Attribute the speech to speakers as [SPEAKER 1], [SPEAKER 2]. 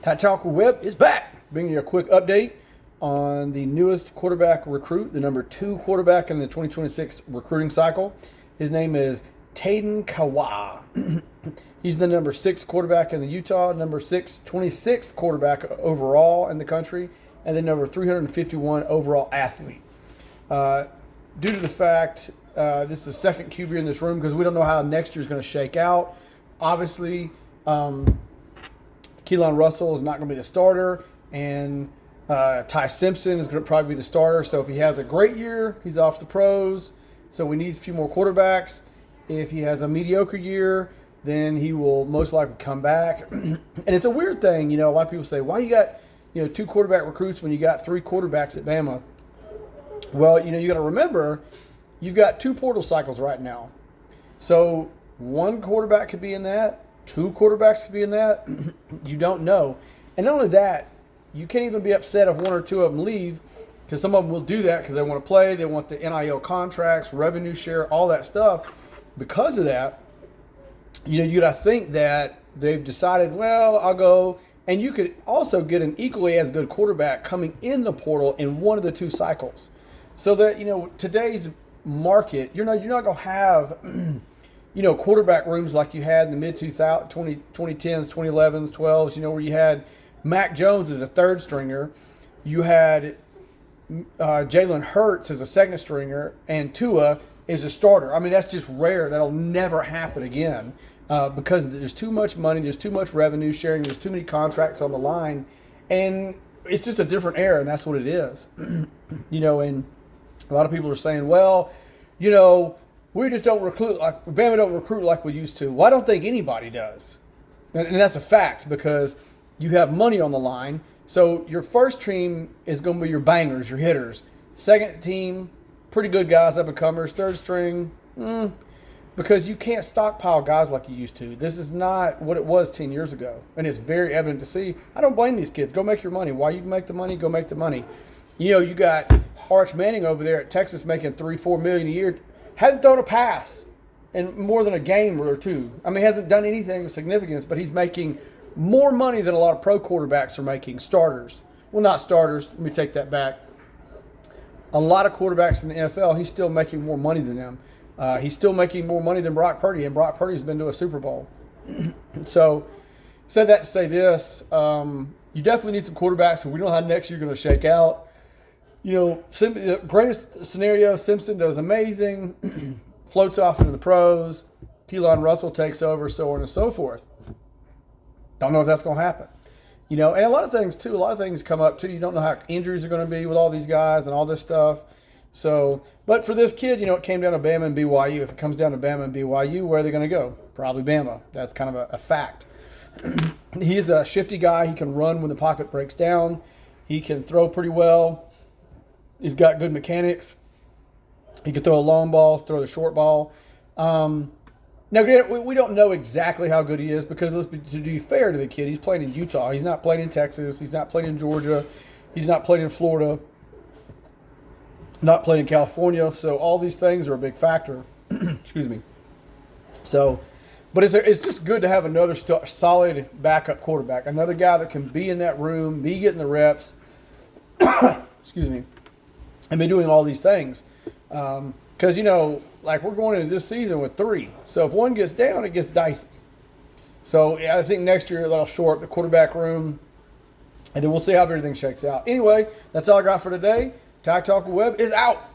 [SPEAKER 1] Tayden Kaawa is back, bringing you a quick update on the newest quarterback recruit, the number 2 quarterback in the 2026 recruiting cycle. His name is Tayden Kaawa. He's the number 6 quarterback in the Utah, number 26th quarterback overall in the country, and the number 351 overall athlete. Due to the fact this is the second QB in this room, because we don't know how next year is going to shake out. Obviously, Keelan Russell is not going to be the starter, and Ty Simpson is going to probably be the starter. So if he has a great year, he's off the pros. So we need a few more quarterbacks. If he has a mediocre year, then he will most likely come back. And it's a weird thing, a lot of people say, why you got 2 quarterback recruits when you got 3 quarterbacks at Bama? Well, you got to remember, you've got 2 portal cycles right now. So 1 quarterback could be in that, 2 quarterbacks could be in that. You don't know. And not only that, you can't even be upset if 1 or 2 of them leave, because some of them will do that because they want to play, they want the NIL contracts, revenue share, all that stuff. Because of that, you got to think that they've decided, well, I'll go. And you could also get an equally as good quarterback coming in the portal in one of the 2 cycles. So that, today's market, you're not going to have, quarterback rooms like you had in the mid-2010s, 2011s, 12s, where you had Mac Jones as a 3rd stringer. You had Jalen Hurts as a 2nd stringer, and Tua is a starter. I mean, that's just rare. That'll never happen again because there's too much money, there's too much revenue sharing, there's too many contracts on the line, and it's just a different era, and that's what it is. And a lot of people are saying, well, we just don't recruit like Bama don't recruit like we used to. Well, I don't think anybody does, and that's a fact because you have money on the line. So your first team is going to be your bangers, your hitters. Second team, pretty good guys, up and comers. 3rd string, because you can't stockpile guys like you used to. This is not what it was 10 years ago, and it's very evident to see. I don't blame these kids. Go make your money. Why you make the money? Go make the money. You got Arch Manning over there at Texas making $3-4 million a year. Hadn't thrown a pass in more than a game or 2. I mean, hasn't done anything of significance, but he's making more money than a lot of pro quarterbacks are making. Starters. Well, not starters. Let me take that back. A lot of quarterbacks in the NFL, he's still making more money than them. He's still making more money than Brock Purdy, and Brock Purdy's been to a Super Bowl. So, said that to say this, you definitely need some quarterbacks, and we don't know how next year going to shake out. The greatest scenario, Simpson does amazing, floats off into the pros, Keelan Russell takes over, so on and so forth. Don't know if that's going to happen. And a lot of things come up, too. You don't know how injuries are going to be with all these guys and all this stuff. So, but for this kid, it came down to Bama and BYU. If it comes down to Bama and BYU, where are they going to go? Probably Bama. That's kind of a fact. He's a shifty guy. He can run when the pocket breaks down. He can throw pretty well. He's got good mechanics. He can throw a long ball, throw the short ball. Now, we don't know exactly how good he is because, to be fair to the kid, he's playing in Utah. He's not playing in Texas. He's not playing in Georgia. He's not playing in Florida. Not playing in California. So all these things are a big factor. Excuse me. So, but it's just good to have another solid backup quarterback, another guy that can be in that room, be getting the reps. Excuse me. And be doing all these things. Because, like we're going into this season with 3. So if 1 gets down, it gets dicey. So I think next year they'll shore up the quarterback room, and then we'll see how everything shakes out. Anyway, that's all I got for today. Tayden Kaawa is out.